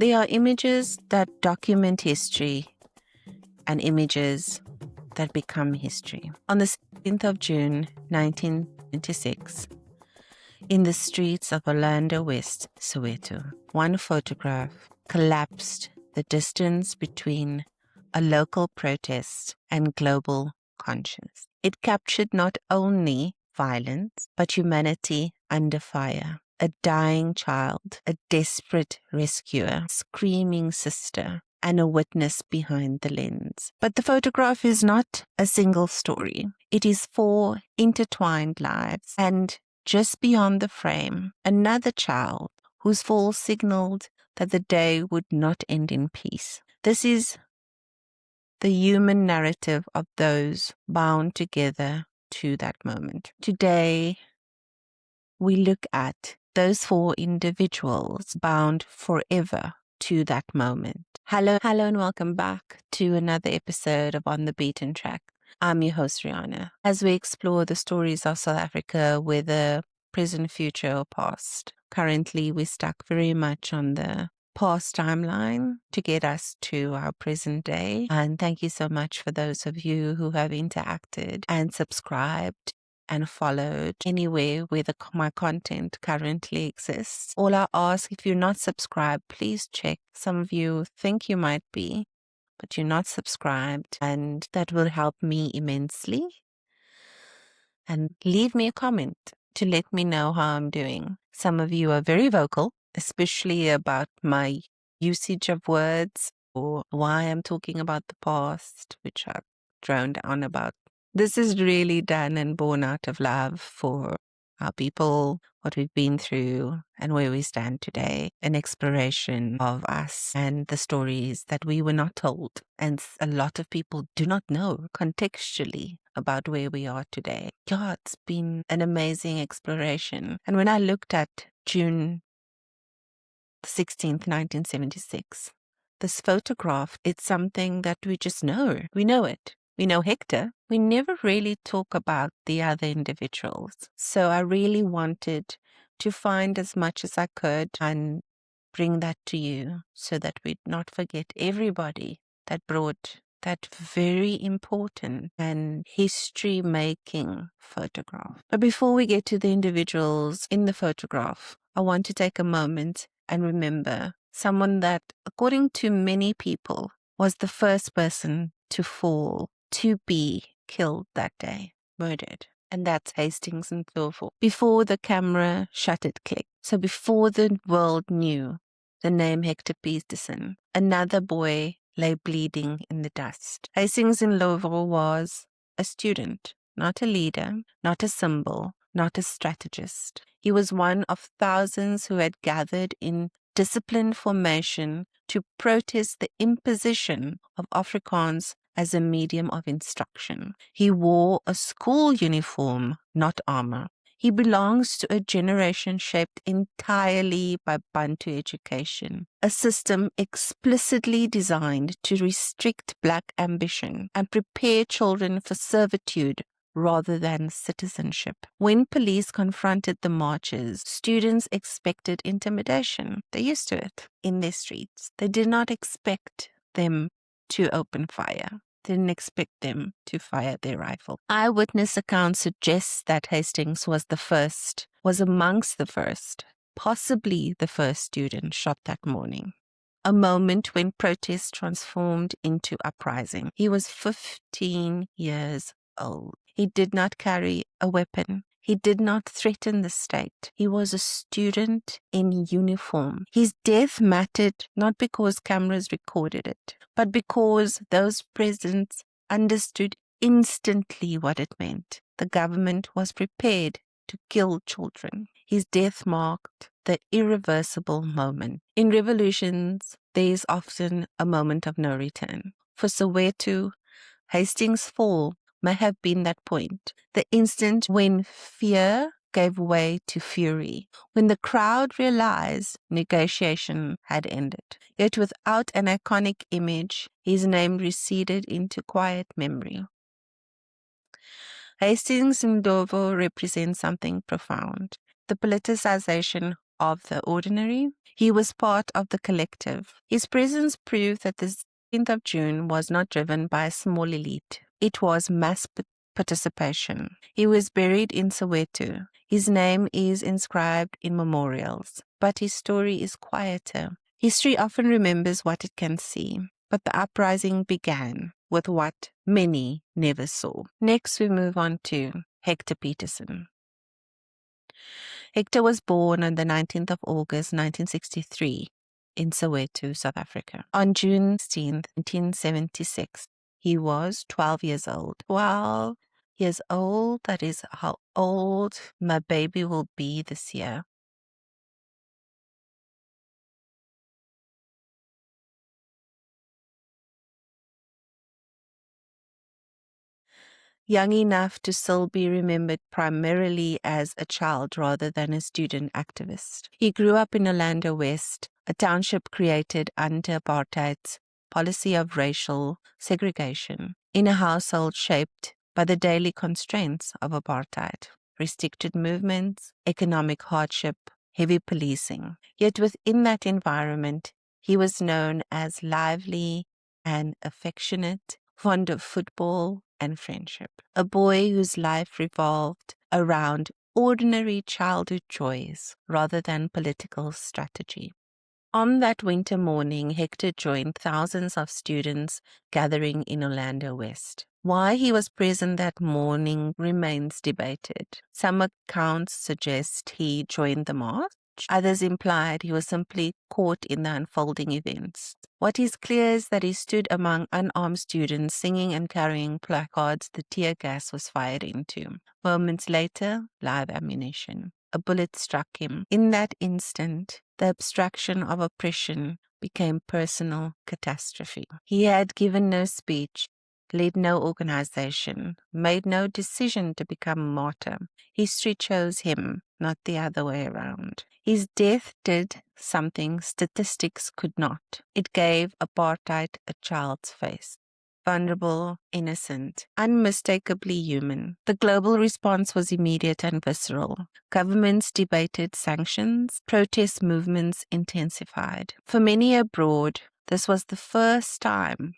There are images that document history and images that become history. On the 16th of June, 1926, in the streets of Orlando West, Soweto, one photograph collapsed the distance between a local protest and global conscience. It captured not only violence, but humanity under fire. A dying child, a desperate rescuer, screaming sister, and a witness behind the lens. But the photograph is not a single story. It is 4 intertwined lives, and just beyond the frame, another child whose fall signaled that the day would not end in peace. This is the human narrative of those bound together to that moment. Today, we look at those 4 individuals bound forever to that moment. Hello, and welcome back to another episode of On the Beaten Track. I'm your host, Rihanna. As we explore the stories of South Africa, whether present, future, or past, currently we're stuck very much on the past timeline to get us to our present day. And thank you so much for those of you who have interacted and subscribed and followed anywhere where my content currently exists. All I ask, if you're not subscribed, please check. Some of you think you might be, but you're not subscribed, and that will help me immensely. And leave me a comment to let me know how I'm doing. Some of you are very vocal, especially about my usage of words or why I'm talking about the past, which I've droned on about. This is really done and born out of love for our people, what we've been through, and where we stand today. An exploration of us and the stories that we were not told. And a lot of people do not know contextually about where we are today. Yeah, it's been an amazing exploration. And when I looked at June 16th, 1976, this photograph, it's something that we just know. We know it. We know Hector. We never really talk about the other individuals. So I really wanted to find as much as I could and bring that to you so that we'd not forget everybody that brought that very important and history-making photograph. But before we get to the individuals in the photograph, I want to take a moment and remember someone that, according to many people, was the first person to fall, to be killed that day, murdered. And that's Hastings Ndlovu. Before the camera shuttered click, so before the world knew the name Hector Pieterson, another boy lay bleeding in the dust. Hastings Ndlovu was a student, not a leader, not a symbol, not a strategist. He was one of thousands who had gathered in disciplined formation to protest the imposition of Afrikaans as a medium of instruction. He wore a school uniform, not armor. He belongs to a generation shaped entirely by Bantu education, a system explicitly designed to restrict black ambition and prepare children for servitude rather than citizenship. When police confronted the marchers, students expected intimidation. They're used to it in their streets. They did not expect them to open fire. Didn't expect them to fire their rifle. Eyewitness accounts suggest that Hastings was amongst the first, possibly the first student shot that morning. A moment when protest transformed into uprising. He was 15 years old. He did not carry a weapon. He did not threaten the state. He was a student in uniform. His death mattered not because cameras recorded it, but because those present understood instantly what it meant. The government was prepared to kill children. His death marked the irreversible moment. In revolutions, there is often a moment of no return. For Soweto, Hastings' fall may have been that point, the instant when fear gave way to fury, when the crowd realized negotiation had ended. Yet without an iconic image, his name receded into quiet memory. Hastings Ndlovu represents something profound, the politicization of the ordinary. He was part of the collective. His presence proved that the 16th of June was not driven by a small elite. It was mass participation. He was buried in Soweto. His name is inscribed in memorials, but his story is quieter. History often remembers what it can see, but the uprising began with what many never saw. Next, we move on to Hector Pieterson. Hector was born on the 19th of August 1963 in Soweto, South Africa. On June 16th, 1976, he was 12 years old. 12 years old, that is how old my baby will be this year. Young enough to still be remembered primarily as a child rather than a student activist. He grew up in Orlando West, a township created under apartheid's policy of racial segregation, in a household shaped by the daily constraints of apartheid, restricted movements, economic hardship, heavy policing. Yet within that environment, he was known as lively and affectionate, fond of football and friendship. A boy whose life revolved around ordinary childhood joys rather than political strategy. On that winter morning, Hector joined thousands of students gathering in Orlando West. Why he was present that morning remains debated. Some accounts suggest he joined the march. Others implied he was simply caught in the unfolding events. What is clear is that he stood among unarmed students singing and carrying placards the tear gas was fired into. Moments later, live ammunition. A bullet struck him. In that instant, the abstraction of oppression became personal catastrophe. He had given no speech, led no organization, made no decision to become a martyr. History chose him, not the other way around. His death did something statistics could not. It gave apartheid a child's face. Vulnerable, innocent, unmistakably human. The global response was immediate and visceral. Governments debated sanctions, protest movements intensified. For many abroad, this was the first time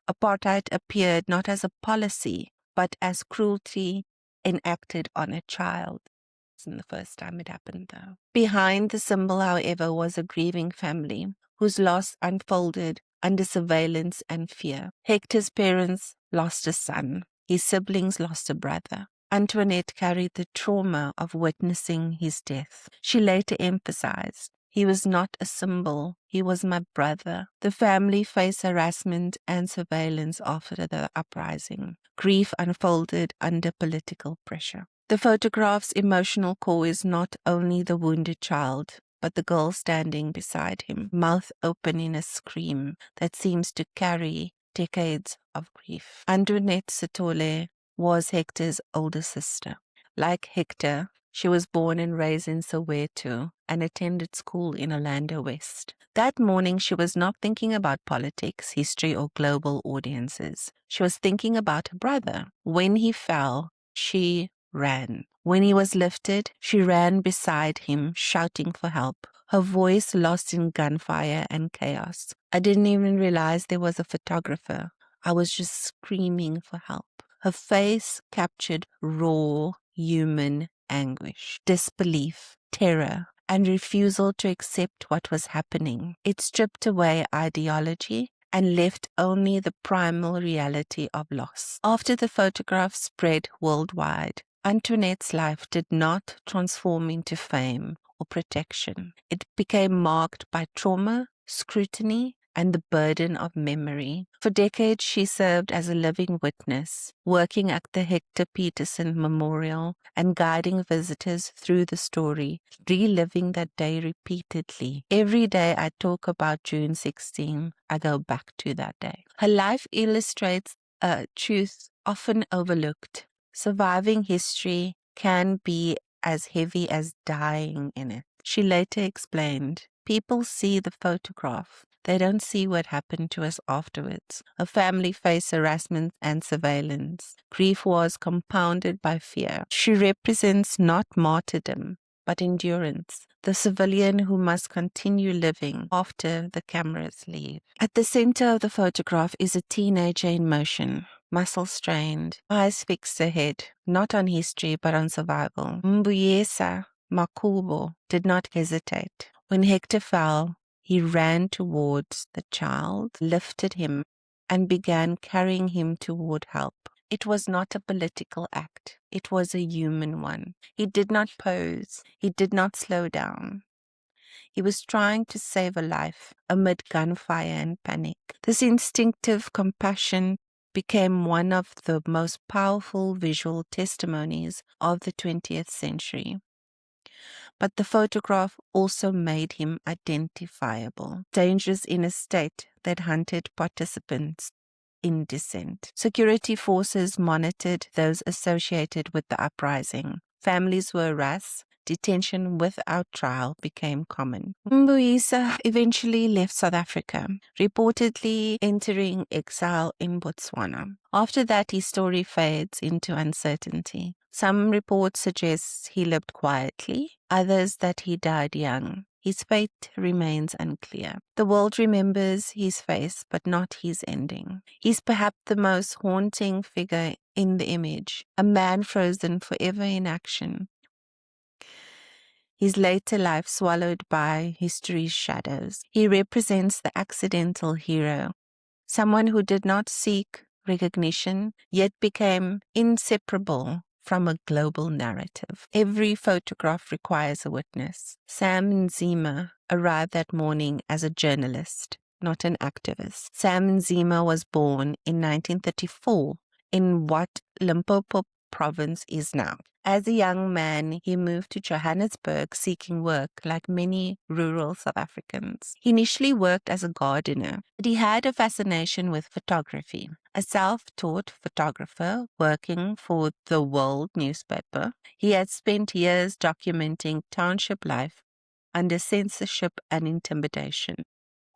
apartheid appeared not as a policy, but as cruelty enacted on a child. It wasn't the first time it happened, though. Behind the symbol, however, was a grieving family whose loss unfolded under surveillance and fear. Hector's parents lost a son. His siblings lost a brother. Antoinette carried the trauma of witnessing his death. She later emphasized, "He was not a symbol. He was my brother." The family faced harassment and surveillance after the uprising. Grief unfolded under political pressure. The photograph's emotional core is not only the wounded child, but the girl standing beside him, mouth open in a scream that seems to carry decades of grief. Antoinette Sithole was Hector's older sister. Like Hector, she was born and raised in Soweto and attended school in Orlando West. That morning, she was not thinking about politics, history, or global audiences. She was thinking about her brother. When he fell, she ran. When he was lifted, she ran beside him, shouting for help, her voice lost in gunfire and chaos. I didn't even realize there was a photographer. I was just screaming for help. Her face captured raw human anguish, disbelief, terror, and refusal to accept what was happening. It stripped away ideology and left only the primal reality of loss. After the photograph spread worldwide, Antoinette's life did not transform into fame or protection. It became marked by trauma, scrutiny, and the burden of memory. For decades, she served as a living witness, working at the Hector Pieterson Memorial and guiding visitors through the story, reliving that day repeatedly. Every day I talk about June 16, I go back to that day. Her life illustrates a truth often overlooked. Surviving history can be as heavy as dying in it. She later explained, "People see the photograph. They don't see what happened to us afterwards." Her family faced harassment and surveillance. Grief was compounded by fear. She represents not martyrdom, but endurance. The civilian who must continue living after the cameras leave. At the center of the photograph is a teenager in motion, muscle strained, eyes fixed ahead, not on history but on survival. Mbuyisa Makhubo did not hesitate. When Hector fell, he ran towards the child, lifted him, and began carrying him toward help. It was not a political act. It was a human one. He did not pose. He did not slow down. He was trying to save a life amid gunfire and panic. This instinctive compassion became one of the most powerful visual testimonies of the 20th century. But the photograph also made him identifiable, dangerous in a state that hunted participants in dissent. Security forces monitored those associated with the uprising. Families were harassed. Detention without trial became common. Mbuyisa eventually left South Africa, reportedly entering exile in Botswana. After that, his story fades into uncertainty. Some reports suggest he lived quietly, others that he died young. His fate remains unclear. The world remembers his face, but not his ending. He's perhaps the most haunting figure in the image, a man frozen forever in action. His later life swallowed by history's shadows. He represents the accidental hero, someone who did not seek recognition, yet became inseparable from a global narrative. Every photograph requires a witness. Sam Nzima arrived that morning as a journalist, not an activist. Sam Nzima was born in 1934 in what Limpopo province is now. As a young man, he moved to Johannesburg seeking work like many rural South Africans. He initially worked as a gardener, but he had a fascination with photography. A self-taught photographer working for the World newspaper, he had spent years documenting township life under censorship and intimidation.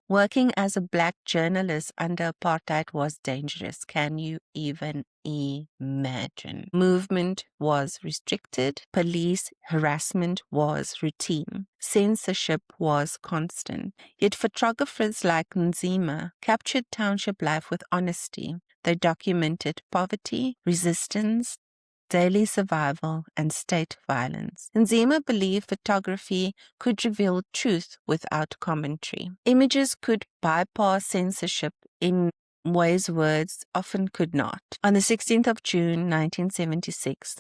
Working as a black journalist under apartheid was dangerous. Can you even imagine? Movement was restricted. Police harassment was routine. Censorship was constant. Yet photographers like Nzima captured township life with honesty. They documented poverty, resistance, daily survival, and state violence. Nzima believed photography could reveal truth without commentary. Images could bypass censorship in ways words often could not. On the 16th of June 1976,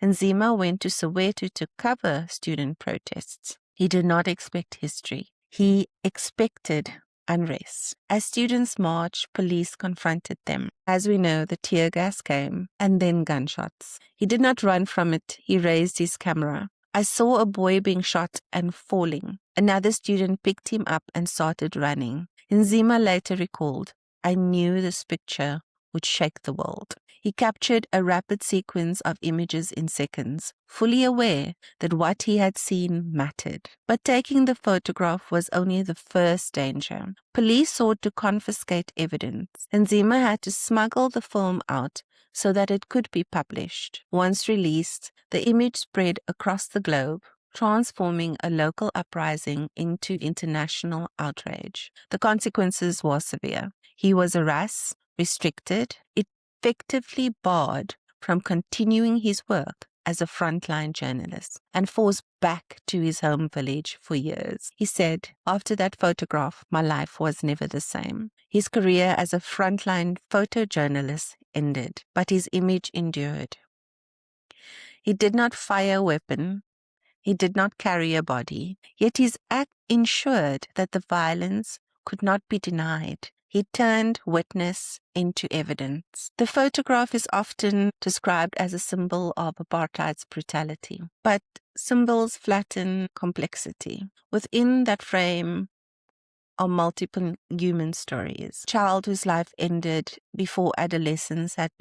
Nzima went to Soweto to cover student protests. He did not expect history. He expected unrest. As students marched, police confronted them. As we know, the tear gas came and then gunshots. He did not run from it. He raised his camera. I saw a boy being shot and falling. Another student picked him up and started running. Nzima later recalled, I knew this picture would shake the world. He captured a rapid sequence of images in seconds, fully aware that what he had seen mattered. But taking the photograph was only the first danger. Police sought to confiscate evidence. Nzima had to smuggle the film out so that it could be published. Once released, the image spread across the globe, transforming a local uprising into international outrage. The consequences were severe. He was harassed, restricted, effectively barred from continuing his work as a frontline journalist, and forced back to his home village for years. He said, after that photograph, my life was never the same. His career as a frontline photojournalist ended, but his image endured. He did not fire a weapon. He did not carry a body, yet his act ensured that the violence could not be denied. He turned witness into evidence. The photograph is often described as a symbol of apartheid's brutality, but symbols flatten complexity. Within that frame are multiple human stories. A child whose life ended before adolescence had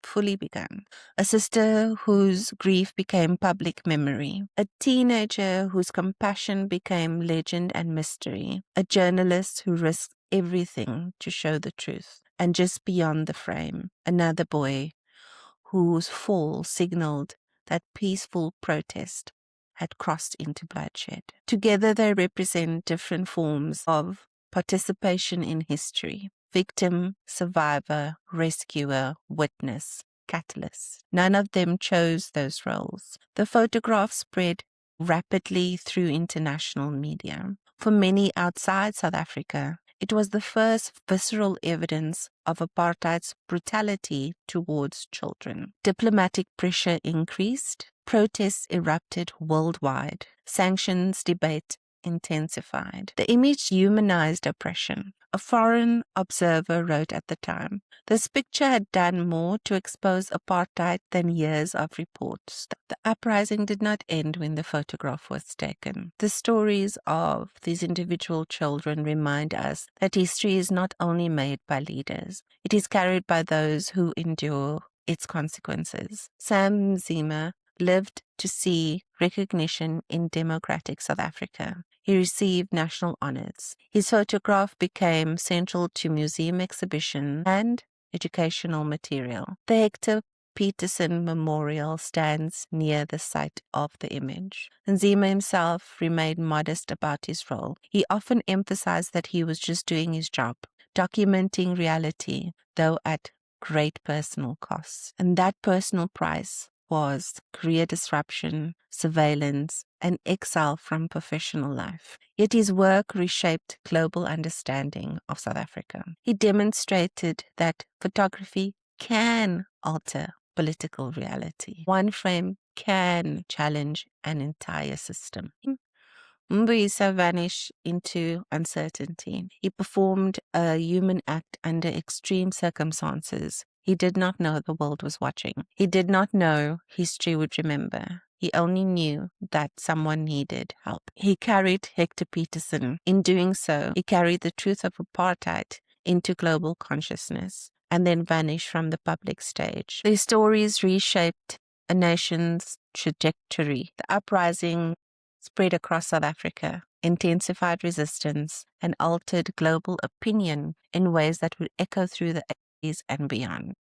fully begun. A sister whose grief became public memory. A teenager whose compassion became legend and mystery. A journalist who risked everything to show the truth. And just beyond the frame, another boy whose fall signaled that peaceful protest had crossed into bloodshed. Together they represent different forms of participation in history: victim, survivor, rescuer, witness, catalyst. None of them chose those roles. The photograph spread rapidly through international media. For many outside South Africa, it was the first visceral evidence of apartheid's brutality towards children. Diplomatic pressure increased, protests erupted worldwide, sanctions debate intensified. The image humanized oppression. A foreign observer wrote at the time, "This picture had done more to expose apartheid than years of reports." The uprising did not end when the photograph was taken. The stories of these individual children remind us that history is not only made by leaders, it is carried by those who endure its consequences. Sam Nzima lived to see recognition in democratic South Africa. He received national honors. His photograph became central to museum exhibitions and educational material. The Hector Pieterson Memorial stands near the site of the image. Nzima himself remained modest about his role. He often emphasized that he was just doing his job, documenting reality, though at great personal cost. And that personal price was career disruption, surveillance, and exile from professional life. Yet his work reshaped global understanding of South Africa. He demonstrated that photography can alter political reality. One frame can challenge an entire system. Mbuyisa vanished into uncertainty. He performed a human act under extreme circumstances. He did not know the world was watching. He did not know history would remember. He only knew that someone needed help. He carried Hector Pieterson. In doing so, he carried the truth of apartheid into global consciousness and then vanished from the public stage. Their stories reshaped a nation's trajectory. The uprising spread across South Africa, intensified resistance, and altered global opinion in ways that would echo through the 80s and beyond.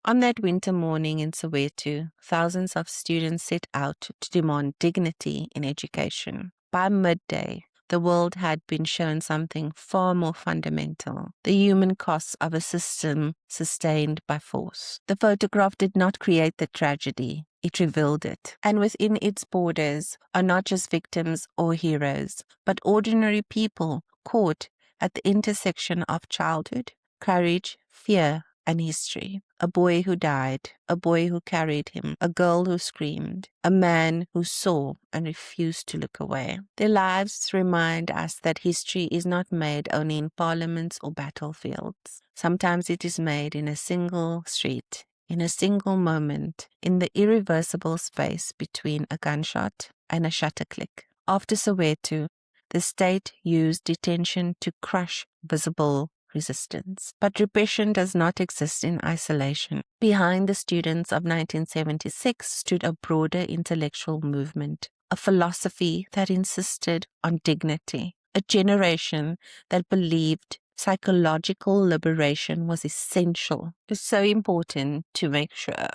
On that winter morning in Soweto, thousands of students set out to demand dignity in education. By midday, the world had been shown something far more fundamental: the human costs of a system sustained by force. The photograph did not create the tragedy, it revealed it. And within its borders are not just victims or heroes, but ordinary people caught at the intersection of childhood, courage, fear, and history. A boy who died, a boy who carried him, a girl who screamed, a man who saw and refused to look away. Their lives remind us that history is not made only in parliaments or battlefields. Sometimes it is made in a single street, in a single moment, in the irreversible space between a gunshot and a shutter click. After Soweto, the state used detention to crush visible resistance. But repression does not exist in isolation. Behind the students of 1976 stood a broader intellectual movement, a philosophy that insisted on dignity, a generation that believed psychological liberation was essential. It's so important to make sure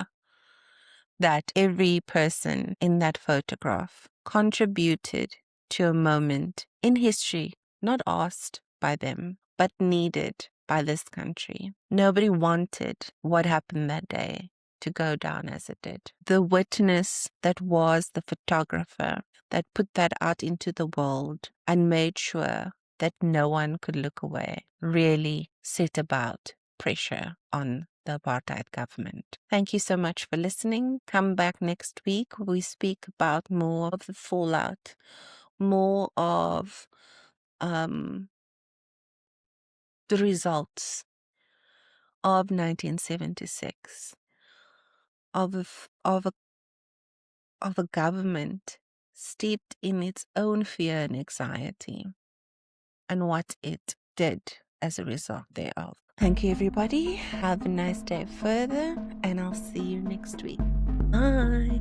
that every person in that photograph contributed to a moment in history, not asked by them, but needed by this country. Nobody wanted what happened that day to go down as it did. The witness that was the photographer that put that out into the world and made sure that no one could look away really set about pressure on the apartheid government. Thank you so much for listening. Come back next week. We speak about more of the fallout, more of the results of 1976, of a government steeped in its own fear and anxiety, and what it did as a result thereof. Thank you, everybody. Have a nice day further, and I'll see you next week. Bye.